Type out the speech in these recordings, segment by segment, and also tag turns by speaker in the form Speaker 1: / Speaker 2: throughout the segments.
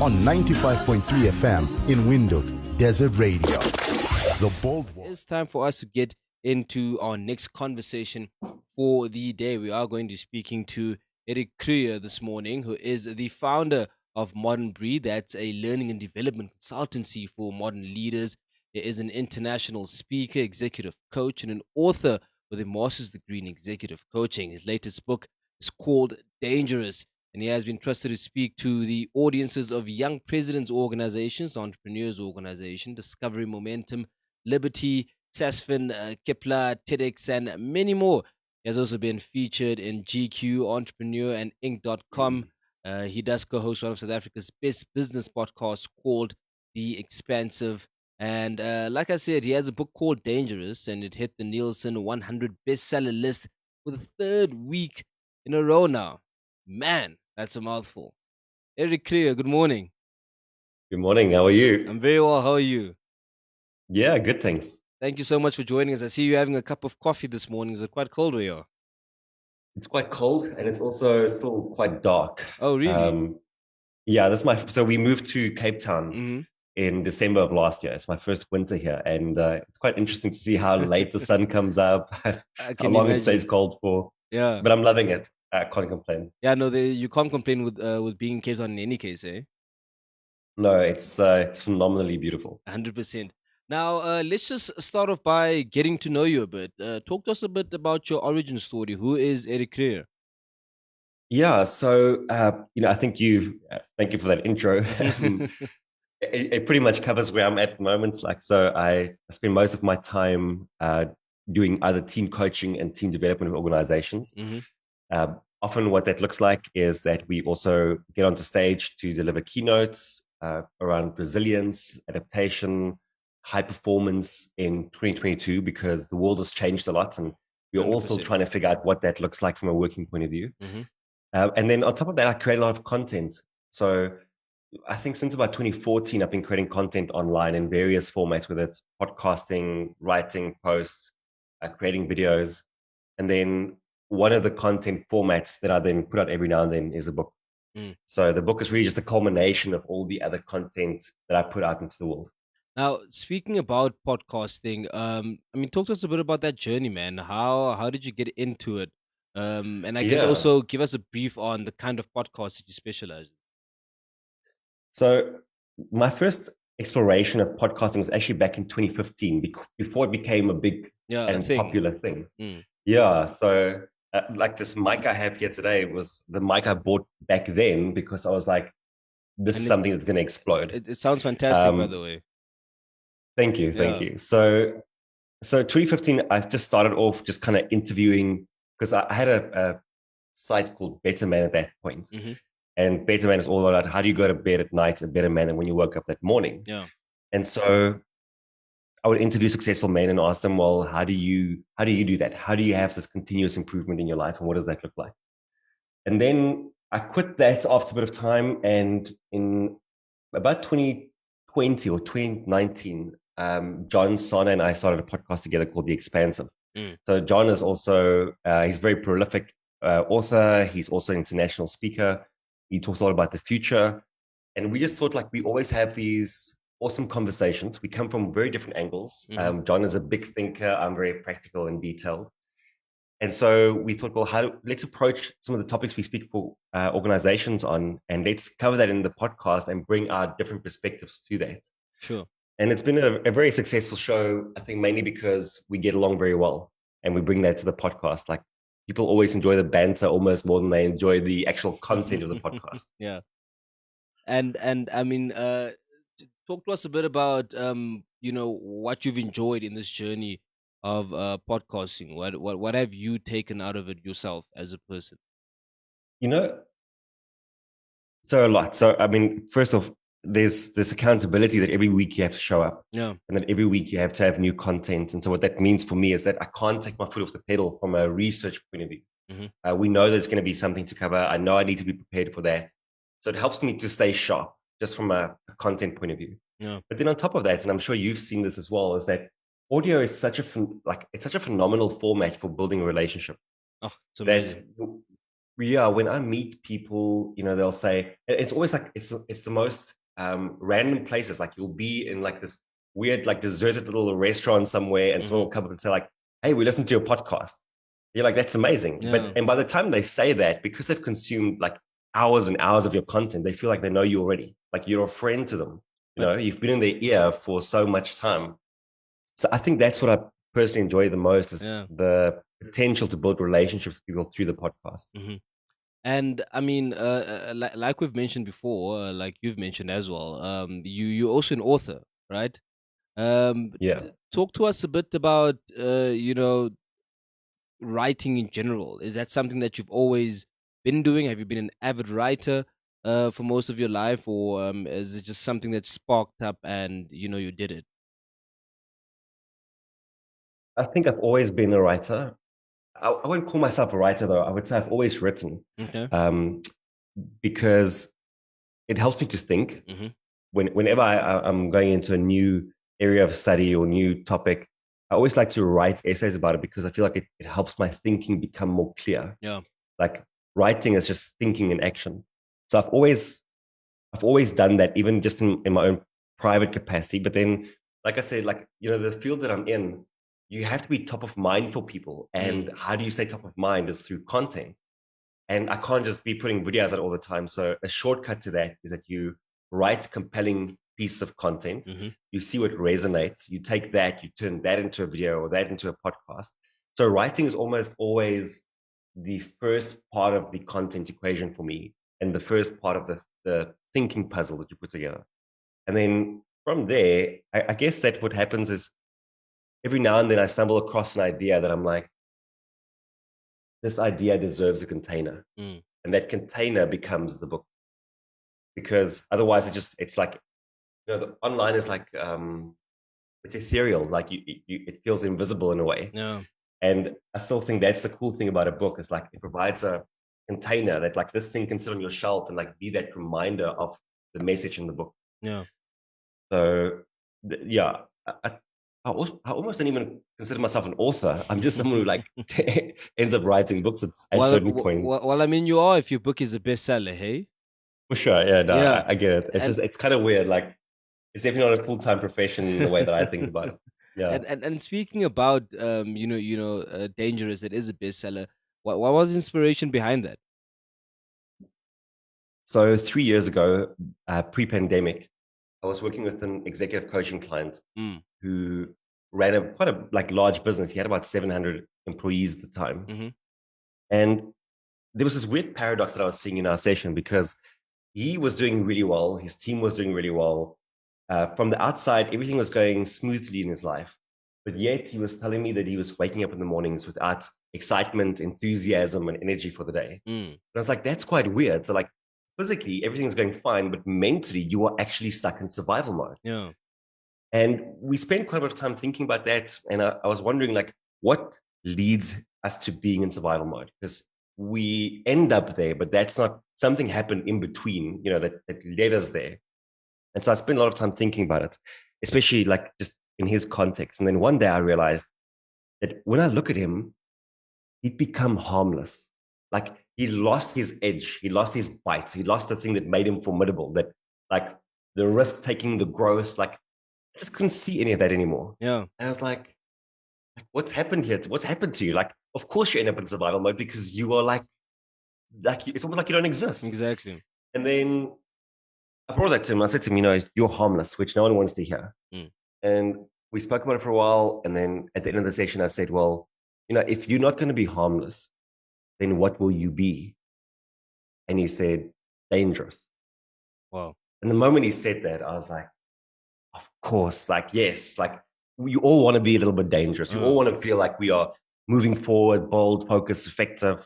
Speaker 1: on 95.3 FM in Windhoek, Desert Radio. The Bold One.
Speaker 2: It's time for us to get into our next conversation for the day. We are going to be speaking to Eric Kruger this morning, who is the founder of Modern Breed. That's a learning and development consultancy for modern leaders. He is an international speaker, executive coach, and an author with a master's degree in executive coaching. His latest book is called Dangerous, and he has been trusted to speak to the audiences of Young Presidents Organizations, Entrepreneurs Organization, Discovery Momentum, Liberty, Sasfin, Kepler, TEDx, and many more. He has also been featured in GQ, Entrepreneur, and Inc.com. He does co-host one of South Africa's best business podcasts called The Expansive. And like I said, he has a book called Dangerous, and it hit the Nielsen 100 bestseller list for the third week in a row now. Man, that's a mouthful. Eric Kruger, good morning.
Speaker 3: Good morning. How are you?
Speaker 2: I'm very well. How are you?
Speaker 3: Yeah, good, thanks.
Speaker 2: Thank you so much for joining us. I see you having a cup of coffee this morning. Is it quite cold where you are?
Speaker 3: It's quite cold and it's also still quite dark.
Speaker 2: Oh, really?
Speaker 3: Yeah, so we moved to Cape Town
Speaker 2: Mm-hmm.
Speaker 3: in December of last year. It's my first winter here, and it's quite interesting to see how late the sun comes up,
Speaker 2: I
Speaker 3: how
Speaker 2: can
Speaker 3: long
Speaker 2: imagine.
Speaker 3: it stays cold for.
Speaker 2: Yeah.
Speaker 3: But I'm loving it. I can't complain.
Speaker 2: Yeah, no, you can't complain with being in Cape Town in any case, eh?
Speaker 3: No, it's phenomenally beautiful.
Speaker 2: 100%. Now, let's just start off by getting to know you a bit. Talk to us a bit about your origin story. Who is Eric Kruger?
Speaker 3: Yeah, so I think thank you for that intro. It pretty much covers where I'm at the moment. I spend most of my time doing either team coaching and team development of organizations.
Speaker 2: Mm-hmm.
Speaker 3: Often what that looks like is that we also get onto stage to deliver keynotes around resilience, adaptation, high performance in 2022, because the world has changed a lot and we're also
Speaker 2: 100%.
Speaker 3: trying to figure out what that looks like from a working point of view.
Speaker 2: Mm-hmm.
Speaker 3: And then on top of that, I create a lot of content. So I think since about 2014, I've been creating content online in various formats, whether it's podcasting, writing posts, creating videos. And then one of the content formats that I then put out every now and then is a book. So the book is really just a culmination of all the other content that I put out into the world.
Speaker 2: Now, speaking about podcasting, talk to us a bit about that journey, man. How did you get into it? And I guess
Speaker 3: Yeah.
Speaker 2: also give us a brief on the kind of podcast that you specialize in.
Speaker 3: So my first exploration of podcasting was actually back in 2015, before it became a big and popular thing. Yeah. So like this mic I have here today was the mic I bought back then because I was like, this is something that's going to explode.
Speaker 2: It sounds fantastic, by the way.
Speaker 3: Thank you. So 2015, I just started off just kind of interviewing, because I had a site called Better Man at that point.
Speaker 2: Mm-hmm.
Speaker 3: And Better Man is all about how do you go to bed at night a better man than when you woke up that morning.
Speaker 2: Yeah.
Speaker 3: And so I would interview successful men and ask them, well, how do you do that? How do you have this continuous improvement in your life? And what does that look like? And then I quit that after a bit of time. And in about 2020 or 2019, John Sana and I started a podcast together called The Expansive. So John is also, he's a very prolific author. He's also an international speaker. He talks a lot about the future. And we just thought, like, we always have these awesome conversations. We come from very different angles. John is a big thinker. I'm very practical and detailed. And so we thought, well, let's approach some of the topics we speak for organizations on, and let's cover that in the podcast and bring our different perspectives to that.
Speaker 2: Sure.
Speaker 3: And it's been a very successful show, I think, mainly because we get along very well and we bring that to the podcast. Like, people always enjoy the banter almost more than they enjoy the actual content of the podcast.
Speaker 2: Yeah. And talk to us a bit about what you've enjoyed in this journey of podcasting. What have you taken out of it yourself as a person?
Speaker 3: So a lot. So first off, there's this accountability that every week you have to show up.
Speaker 2: Yeah.
Speaker 3: And that every week you have to have new content. And so what that means for me is that I can't take my foot off the pedal from a research point of view.
Speaker 2: Mm-hmm.
Speaker 3: We know there's going to be something to cover. I know I need to be prepared for that. So it helps me to stay sharp just from a content point of view.
Speaker 2: Yeah.
Speaker 3: But then on top of that, and I'm sure you've seen this as well, is that audio is such a phenomenal format for building a relationship.
Speaker 2: Oh, it's amazing.
Speaker 3: yeah, when I meet people, they'll say it's always like it's the most random places. Like you'll be in like this weird, like deserted little restaurant somewhere, and someone will come up and say like, "Hey, we listened to your podcast." You're like, "That's amazing."
Speaker 2: Yeah.
Speaker 3: And by the time they say that, because they've consumed like hours and hours of your content, they feel like they know you already. Like you're a friend to them. You've been in their ear for so much time. So I think that's what I personally enjoy the most is
Speaker 2: Yeah.
Speaker 3: the potential to build relationships with people through the podcast.
Speaker 2: hmm And I mean, like we've mentioned before, like you've mentioned as well, you're also an author, right?
Speaker 3: Yeah.
Speaker 2: Talk to us a bit about writing in general. Is that something that you've always been doing? Have you been an avid writer for most of your life, or is it just something that sparked up and you did it?
Speaker 3: I think I've always been a writer. I wouldn't call myself a writer though. I would say I've always written
Speaker 2: Okay.
Speaker 3: um, because it helps me to think.
Speaker 2: hmm
Speaker 3: Whenever I'm going into a new area of study or new topic, I always like to write essays about it because I feel like it helps my thinking become more clear.
Speaker 2: Yeah.
Speaker 3: Like writing is just thinking in action. So I've always done that, even just in my own private capacity. But then, like I said, like, the field that I'm in, you have to be top of mind for people.
Speaker 2: Mm.
Speaker 3: And how do you stay top of mind is through content. And I can't just be putting videos out all the time. So a shortcut to that is that you write compelling piece of content.
Speaker 2: hmm
Speaker 3: You see what resonates. You take that, you turn that into a video or that into a podcast. So writing is almost always the first part of the content equation for me and the first part of the thinking puzzle that you put together. And then from there, I guess that what happens is every now and then I stumble across an idea that I'm like, this idea deserves a container.
Speaker 2: Mm.
Speaker 3: And that container becomes the book. Because otherwise it's like, the online is like, it's ethereal. Like it feels invisible in a way.
Speaker 2: Yeah.
Speaker 3: And I still think that's the cool thing about a book is like it provides a container that like this thing can sit on your shelf and like be that reminder of the message in the book.
Speaker 2: Yeah.
Speaker 3: So yeah, I almost don't even consider myself an author. I'm just someone who like ends up writing books at
Speaker 2: Well,
Speaker 3: certain points.
Speaker 2: I mean, you are if your book is a bestseller, hey?
Speaker 3: For sure, yeah, no,
Speaker 2: Yeah.
Speaker 3: I get it. It's
Speaker 2: And
Speaker 3: just it's kind of weird. Like it's definitely not a full-time profession in the way that I think about it. Yeah.
Speaker 2: and speaking about dangerous, it is a bestseller. What was the inspiration behind that?
Speaker 3: So 3 years ago, pre-pandemic, I was working with an executive coaching client
Speaker 2: Mm.
Speaker 3: who ran a quite a like large business. He had about 700 employees at the time,
Speaker 2: hmm
Speaker 3: and there was this weird paradox that I was seeing in our session because he was doing really well, his team was doing really well. From the outside, everything was going smoothly in his life, but yet he was telling me that he was waking up in the mornings without excitement, enthusiasm, and energy for the day.
Speaker 2: Mm.
Speaker 3: And I was like, that's quite weird. So like physically, everything's going fine, but mentally, you are actually stuck in survival mode.
Speaker 2: Yeah.
Speaker 3: And we spent quite a bit of time thinking about that. And I was wondering, like, what leads us to being in survival mode? Because we end up there, but that's not something happened in between, that led us there. And so I spent a lot of time thinking about it, especially like just in his context. And then one day I realized that when I look at him, he'd become harmless. Like he lost his edge, he lost his bite, he lost the thing that made him formidable, that like the risk taking, the growth, like I just couldn't see any of that anymore.
Speaker 2: Yeah.
Speaker 3: And I was like, what's happened here? What's happened to you? Like, of course you end up in survival mode because you are like it's almost like you don't exist.
Speaker 2: Exactly.
Speaker 3: And then I brought that to him. I said to him, you're harmless, which no one wants to hear.
Speaker 2: Mm.
Speaker 3: And we spoke about it for a while. And then at the end of the session, I said, well, if you're not going to be harmless, then what will you be? And he said, dangerous.
Speaker 2: Wow.
Speaker 3: And the moment he said that, I was like, of course, like, yes, like we all want to be a little bit dangerous. We all want to feel like we are moving forward, bold, focused, effective.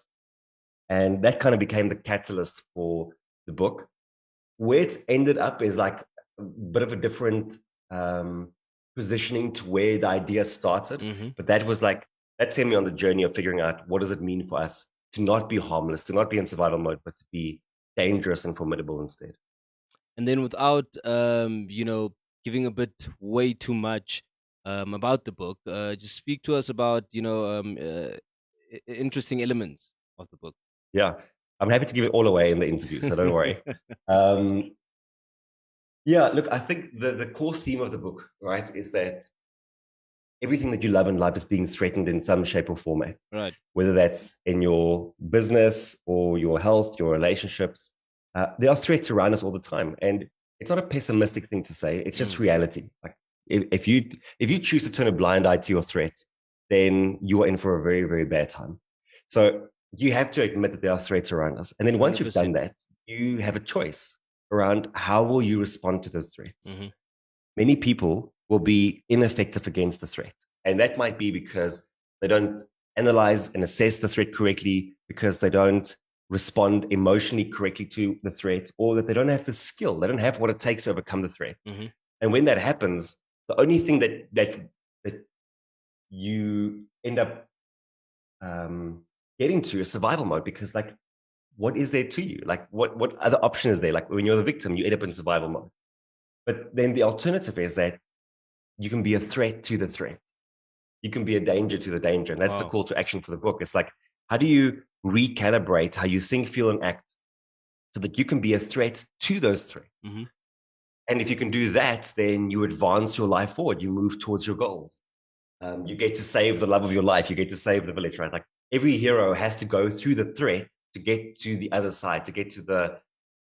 Speaker 3: And that kind of became the catalyst for the book. Where it's ended up is like a bit of a different positioning to where the idea started.
Speaker 2: hmm
Speaker 3: But that sent me on the journey of figuring out what does it mean for us to not be harmless, to not be in survival mode, but to be dangerous and formidable instead.
Speaker 2: And then without giving a bit way too much about the book, just speak to us about interesting elements of the book.
Speaker 3: Yeah. I'm happy to give it all away in the interview, so don't worry. Yeah, look, I think the core theme of the book, right, is that everything that you love in life is being threatened in some shape or format.
Speaker 2: Right.
Speaker 3: Whether that's in your business or your health, your relationships. There are threats around us all the time. And it's not a pessimistic thing to say, it's just reality. Like if you choose to turn a blind eye to your threats, then you are in for a very, very bad time. So you have to admit that there are threats around us. And then once you've done
Speaker 2: 100%.
Speaker 3: that, you have a choice around how will you respond to those threats.
Speaker 2: Mhm.
Speaker 3: Many people will be ineffective against the threat. And that might be because they don't analyze and assess the threat correctly, because they don't respond emotionally correctly to the threat, or that they don't have the skill, they don't have what it takes to overcome the threat.
Speaker 2: Mhm.
Speaker 3: And when that happens, the only thing that you end up getting to is survival mode, because like, what is there to you? Like, what other option is there? Like when you're the victim, you end up in survival mode. But then the alternative is that you can be a threat to the threat. You can be a danger to the danger. And that's the
Speaker 2: Wow.
Speaker 3: call to action for the book. It's like, how do you recalibrate how you think, feel, and act so that you can be a threat to those threats?
Speaker 2: Mhm.
Speaker 3: And if you can do that, then you advance your life forward. You move towards your goals. You get to save the love of your life. You get to save the village, right? Like every hero has to go through the threat to get to the other side, to get to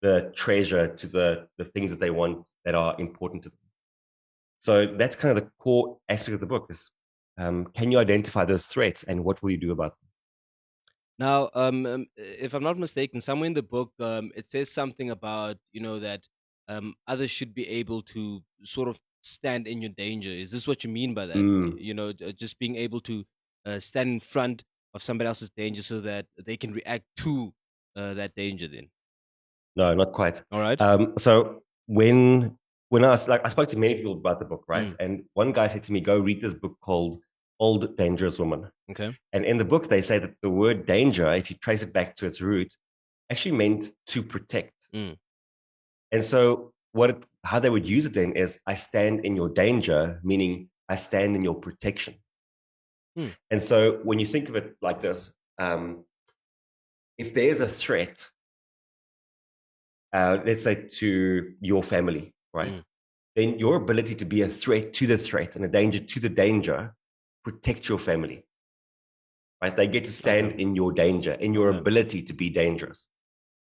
Speaker 3: the treasure, to the things that they want that are important to them. So that's kind of the core aspect of the book is, can you identify those threats and what will you do about them?
Speaker 2: Now, if I'm not mistaken, somewhere in the book, it says something about that others should be able to sort of stand in your danger. Is this what you mean by that?
Speaker 3: Mm,
Speaker 2: Just being able to stand in front of somebody else's danger so that they can react to that danger. Then,
Speaker 3: no, not quite.
Speaker 2: all right.
Speaker 3: So when I was like, I spoke to many people about the book, right?
Speaker 2: Mm,
Speaker 3: And one guy said to me, "Go read this book called Old Dangerous Woman."
Speaker 2: okay.
Speaker 3: And in the book, they say that the word danger, if you trace it back to its root, actually meant to protect.
Speaker 2: Mm,
Speaker 3: And so how they would use it then is, I stand in your danger, meaning I stand in your protection.
Speaker 2: mm,
Speaker 3: And so when you think of it like this, if there's a threat, let's say to your family, right?
Speaker 2: mm.
Speaker 3: Then your ability to be a threat to the threat and a danger to the danger protects your family, right? They get to stand
Speaker 2: Okay.
Speaker 3: in your danger, in your
Speaker 2: Okay.
Speaker 3: ability to be dangerous.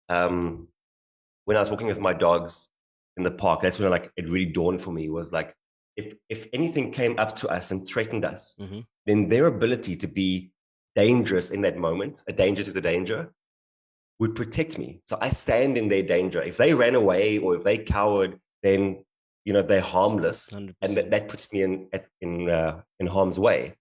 Speaker 3: When I was walking with my dogs in the park, that's when like it really dawned for me, was like, if anything came up to us and threatened us,
Speaker 2: Hmm.
Speaker 3: then their ability to be dangerous in that moment, a danger to the danger, would protect me. So I stand in their danger. If they ran away or if they cowered, then they're harmless, and
Speaker 2: 100%.
Speaker 3: that puts me in harm's way.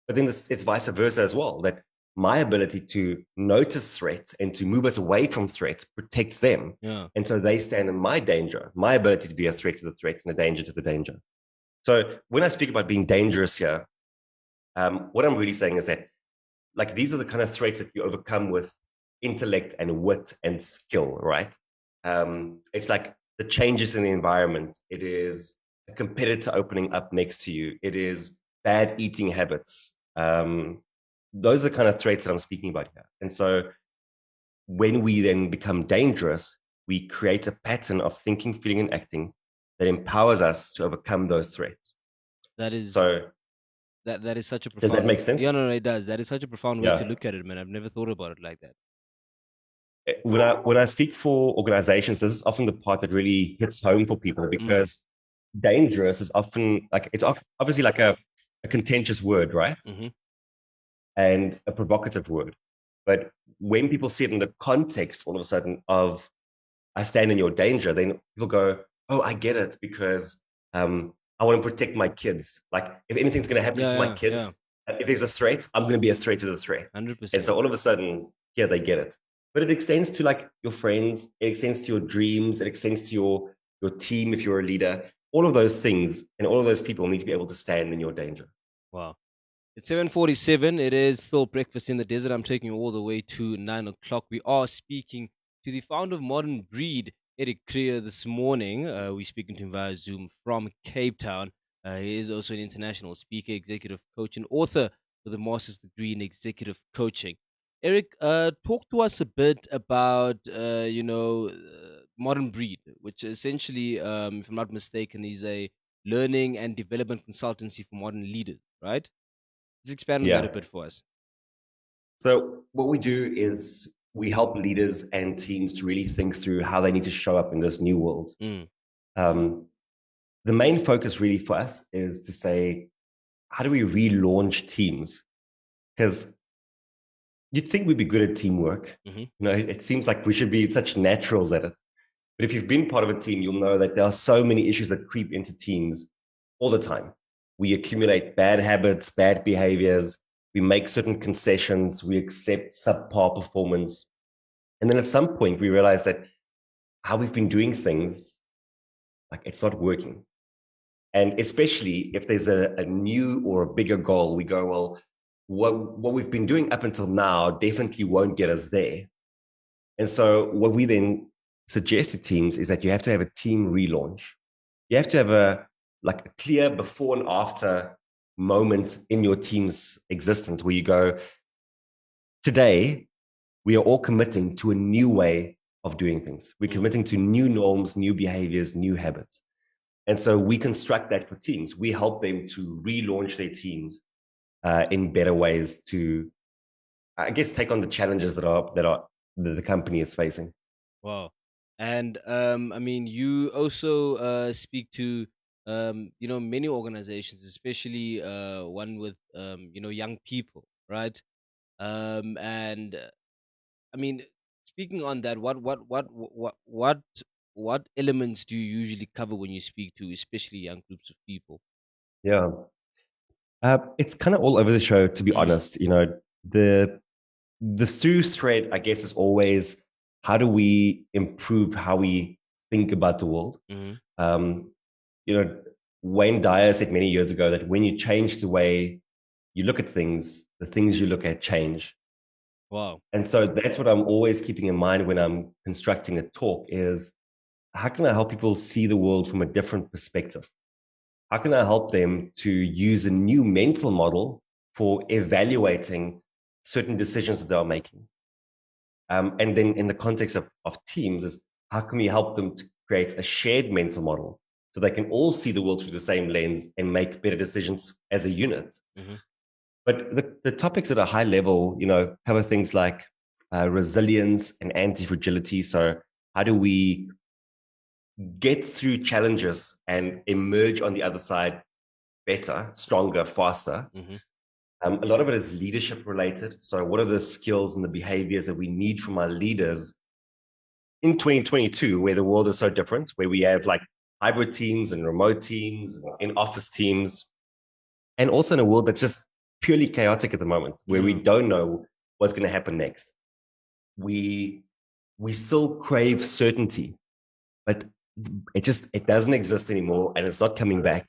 Speaker 3: But then it's vice versa as well. That my ability to notice threats and to move us away from threats protects them,
Speaker 2: Yeah.
Speaker 3: and so they stand in my danger, my ability to be a threat to the threat and a danger to the danger. So when I speak about being dangerous here, what I'm really saying is that, like, these are the kind of threats that you overcome with intellect and wit and skill, right? It's like the changes in the environment. It is a competitor opening up next to you. It is bad eating habits. Those are the kind of threats that I'm speaking about here. And so when we then become dangerous, we create a pattern of thinking, feeling, and acting that empowers us to overcome those threats.
Speaker 2: That is
Speaker 3: So
Speaker 2: that is such a
Speaker 3: does that
Speaker 2: profound.
Speaker 3: make sense?
Speaker 2: Yeah, no, it does. That is such a profound way to
Speaker 3: Yeah.
Speaker 2: look at it, man. I've never thought about it like that.
Speaker 3: When I speak for organizations, this is often the part that really hits home for people,
Speaker 2: Mm,
Speaker 3: because dangerous is often like, it's obviously like a contentious word, right?
Speaker 2: hmm.
Speaker 3: And a provocative word. But when people see it in the context, all of a sudden, of I stand in your danger, then people go, "Oh, I get it," because I want to protect my kids. Like, if anything's going to happen
Speaker 2: Yeah,
Speaker 3: to my
Speaker 2: yeah, yeah.
Speaker 3: kids, if there's a threat, I'm going to be a threat to the threat. And
Speaker 2: 100%.
Speaker 3: so all of a sudden, yeah, they get it. But it extends to like your friends, it extends to your dreams, it extends to your team if you're a leader. All of those things and all of those people need to be able to stand in your danger.
Speaker 2: Wow. It's 7:47. It is still breakfast in the desert. I'm taking you all the way to 9 o'clock. We are speaking to the founder of Modern Breed, Eric Creer, this morning. We're speaking to him via Zoom from Cape Town. He is also an international speaker, executive coach, and author with a master's degree in executive coaching. Eric, talk to us a bit about Modern Breed, which essentially, if I'm not mistaken, is a learning and development consultancy for modern leaders, right? Let's expand on that a
Speaker 3: Yeah.
Speaker 2: bit for us.
Speaker 3: So what we do is we help leaders and teams to really think through how they need to show up in this new world.
Speaker 2: Mm.
Speaker 3: Um, the main focus really for us is to say, how do we relaunch teams? Because you'd think we'd be good at teamwork.
Speaker 2: Mm-hmm.
Speaker 3: You know, it seems like we should be such naturals at it. But if you've been part of a team, you'll know that there are so many issues that creep into teams all the time. We accumulate bad habits, bad behaviors. We make certain concessions. We accept subpar performance. And then at some point, we realize that how we've been doing things, like it's not working. And especially if there's a new or a bigger goal, we go, well, what we've been doing up until now definitely won't get us there. And so what we then suggest to teams is that you have to have a team relaunch. You have to have a clear before and after moment in your team's existence where you go, today, we are all committing to a new way of doing things. We're committing to new norms, new behaviors, new habits. And so we construct that for teams. We help them to relaunch their teams in better ways to, I guess, take on the challenges that the company is facing.
Speaker 2: Wow. And I mean, you also speak to many organizations, especially one with young people, right? And I mean, speaking on that, what elements do you usually cover when you speak to, especially young groups of people?
Speaker 3: Yeah. It's kind of all over the show, to be
Speaker 2: Mm.
Speaker 3: honest. You know, the through thread, I guess, is always how do we improve how we think about the world?
Speaker 2: Mm-hmm.
Speaker 3: You know, Wayne Dyer said many years ago that when you change the way you look at things, the things you look at change.
Speaker 2: Wow.
Speaker 3: And so that's what I'm always keeping in mind when I'm constructing a talk is how can I help people see the world from a different perspective? How can I help them to use a new mental model for evaluating certain decisions that they are making? And then in the context of teams is how can we help them to create a shared mental model so they can all see the world through the same lens and make better decisions as a unit?
Speaker 2: Mm-hmm.
Speaker 3: But the topics at a high level, you know, cover things like resilience and anti-fragility. So how do we get through challenges and emerge on the other side better, stronger, faster?
Speaker 2: Mm-hmm.
Speaker 3: A lot of it is leadership related. So what are the skills and the behaviors that we need from our leaders in 2022, where the world is so different, where we have like hybrid teams and remote teams and in office teams, and also in a world that's just purely chaotic at the moment, where we don't know what's going to happen next. We still crave certainty, but it doesn't exist anymore and it's not coming back.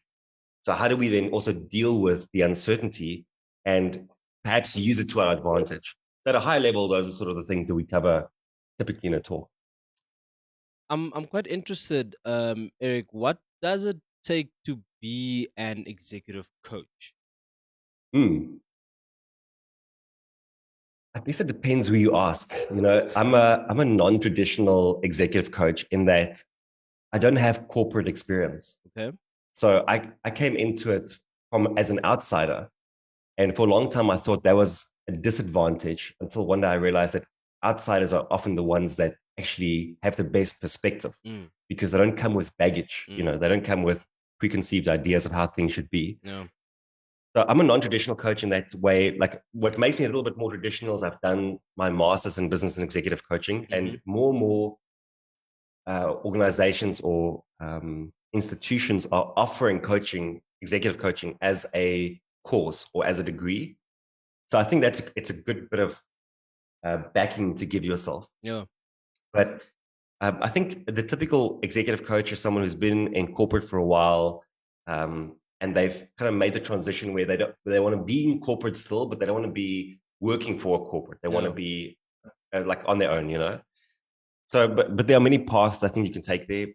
Speaker 3: So how do we then also deal with the uncertainty and perhaps use it to our advantage? So at a high level, those are sort of the things that we cover typically in a talk.
Speaker 2: I'm quite interested, Eric. What does it take to be an executive coach?
Speaker 3: Hmm. I guess it depends who you ask. You know, I'm a non-traditional executive coach in that I don't have corporate experience.
Speaker 2: Okay.
Speaker 3: So I came into it from as an outsider. And for a long time, I thought that was a disadvantage until one day I realized that outsiders are often the ones that actually have the best perspective because they don't come with baggage. You know, they don't come with preconceived ideas of how things should be.
Speaker 2: No.
Speaker 3: So I'm a non-traditional coach in that way. Like what makes me a little bit more traditional is I've done my master's in business and executive coaching, and more organizations or institutions are offering coaching, executive coaching as a course or as a degree. So I think it's a good bit of backing to give yourself.
Speaker 2: Yeah.
Speaker 3: But I think the typical executive coach is someone who's been in corporate for a while, and they've kind of made the transition where they want to be in corporate still, but they don't want to be working for a corporate. They want to be like on their own, you know. So, but there are many paths I think you can take there.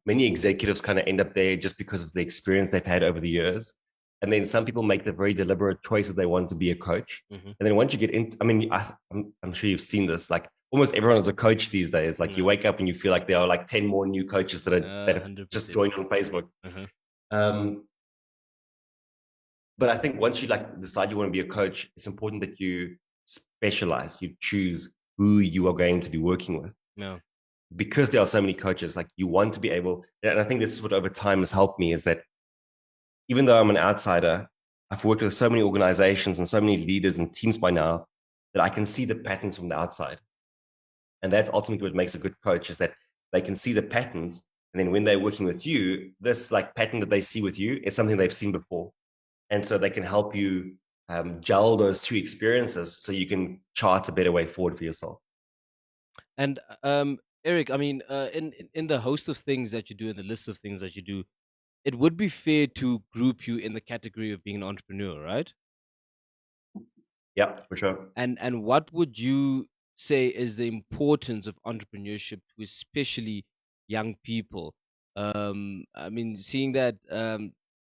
Speaker 3: Many executives kind of end up there just because of the experience they've had over the years. And then some people make the very deliberate choice that they want to be a coach.
Speaker 2: Mm-hmm.
Speaker 3: And then once you get in, I mean, I'm sure you've seen this. Like almost everyone is a coach these days. Like you wake up and you feel like there are like 10 more new coaches that have
Speaker 2: 100%.
Speaker 3: just joined on Facebook. But I think once you like decide you want to be a coach, it's important that you specialize, you choose who you are going to be working with.
Speaker 2: Yeah.
Speaker 3: Because there are so many coaches, like you want to be able, and I think this is what over time has helped me, is that even though I'm an outsider, I've worked with so many organizations and so many leaders and teams by now that I can see the patterns from the outside. And that's ultimately what makes a good coach, is that they can see the patterns. And then when they're working with you, this like pattern that they see with you is something they've seen before. And so they can help you gel those two experiences so you can chart a better way forward for yourself.
Speaker 2: And Eric, I mean, in the host of things that you do, in the list of things that you do, it would be fair to group you in the category of being an entrepreneur, right?
Speaker 3: Yeah, for sure.
Speaker 2: And what would you say is the importance of entrepreneurship to especially young people? I mean, seeing that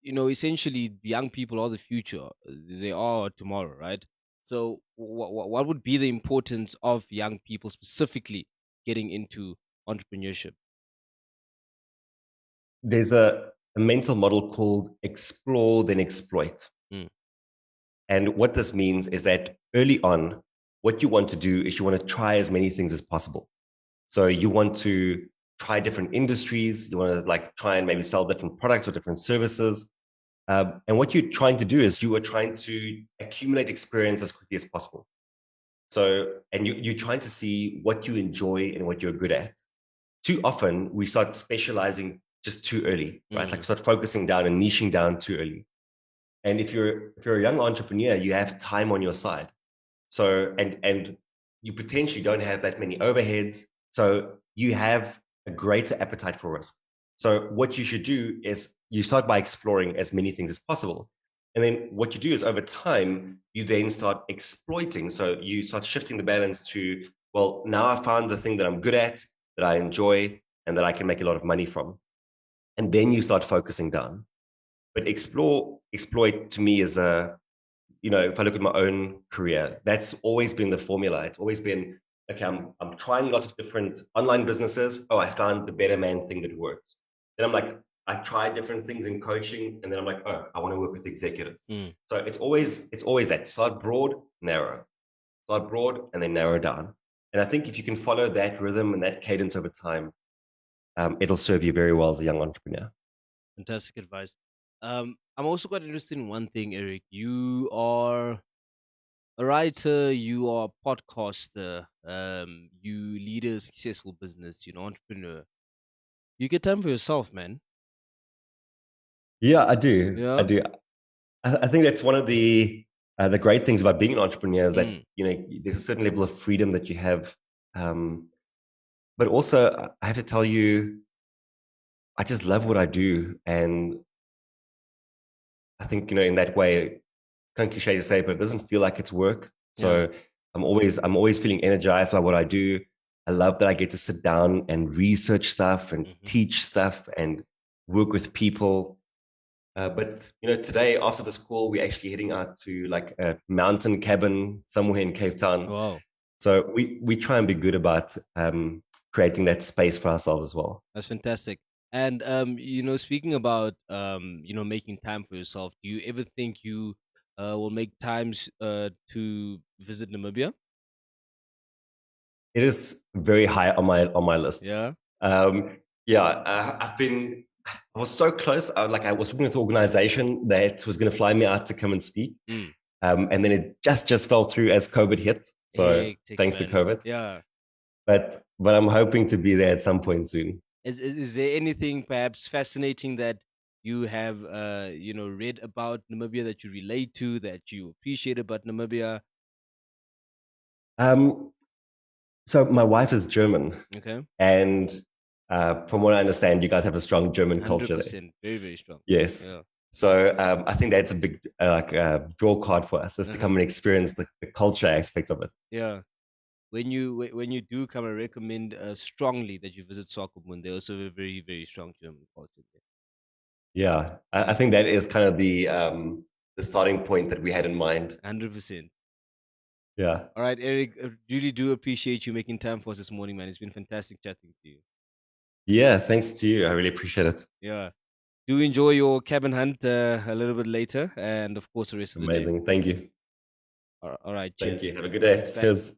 Speaker 2: essentially the young people are the future; they are tomorrow, right? So, what would be the importance of young people specifically getting into entrepreneurship?
Speaker 3: There's a mental model called explore, then exploit.
Speaker 2: Mm.
Speaker 3: And what this means is that early on, what you want to do is you want to try as many things as possible. So you want to try different industries. You want to like try and maybe sell different products or different services. And what you're trying to do is you are trying to accumulate experience as quickly as possible. So, and you're trying to see what you enjoy and what you're good at. Too often we start specializing just too early, right? Like start focusing down and niching down too early. And if you're a young entrepreneur, you have time on your side. So and you potentially don't have that many overheads. So you have a greater appetite for risk. So what you should do is you start by exploring as many things as possible. And then what you do is over time, you then start exploiting. So you start shifting the balance to, well, now I found the thing that I'm good at, that I enjoy, and that I can make a lot of money from. And then you start focusing down. But exploit to me is if I look at my own career, that's always been the formula. It's always been, okay, I'm trying lots of different online businesses. Oh, I found the better man thing that works. Then I'm like, I tried different things in coaching, and then I'm like, oh, I want to work with executives. So it's always that. Start broad, narrow. Start broad and then narrow down. And I think if you can follow that rhythm and that cadence over time, it'll serve you very well as a young entrepreneur.
Speaker 2: Fantastic advice. I'm also quite interested in one thing, Eric. You are a writer, you are a podcaster, you lead a successful business, entrepreneur. You get time for yourself, man.
Speaker 3: Yeah, I do.
Speaker 2: Yeah.
Speaker 3: I do. I think that's one of the great things about being an entrepreneur is that there's a certain level of freedom that you have, but also I have to tell you, I just love what I do, and I think in that way, kind of cliche to say, but it doesn't feel like it's work. So I'm always feeling energized by what I do. I love that I get to sit down and research stuff and teach stuff and work with people. But today after this call, we're actually heading out to like a mountain cabin somewhere in Cape Town.
Speaker 2: Wow.
Speaker 3: So we try and be good about creating that space for ourselves as well.
Speaker 2: That's fantastic. And speaking about making time for yourself, do you ever think you will make times to visit Namibia?
Speaker 3: It is very high on my list.
Speaker 2: Yeah.
Speaker 3: I was so close. I was working with an organization that was going to fly me out to come and speak. And then it just fell through as COVID hit. So thanks to COVID.
Speaker 2: Yeah.
Speaker 3: But I'm hoping to be there at some point soon.
Speaker 2: Is there anything perhaps fascinating that you have read about Namibia that you relate to, that you appreciate about Namibia?
Speaker 3: So my wife is German.
Speaker 2: Okay.
Speaker 3: And from what I understand, you guys have a strong German culture there.
Speaker 2: 100%, very, very strong.
Speaker 3: Yes.
Speaker 2: Yeah.
Speaker 3: So I think that's a big draw card for us, is to come and experience the culture aspect of it.
Speaker 2: Yeah. When you do come, I recommend strongly that you visit Swakopmund. They also have a very, very strong German culture there.
Speaker 3: Yeah, I think that is kind of the starting point that we had in mind.
Speaker 2: 100%.
Speaker 3: Yeah.
Speaker 2: All right, Eric, really do appreciate you making time for us this morning, man. It's been fantastic chatting to you.
Speaker 3: Yeah, thanks to you. I really appreciate it.
Speaker 2: Yeah. Do enjoy your cabin hunt a little bit later, and of course, the rest of the day.
Speaker 3: Amazing. Thank you.
Speaker 2: All right,
Speaker 3: Thank
Speaker 2: cheers.
Speaker 3: you. Have a good day.
Speaker 2: Thanks.
Speaker 3: Cheers.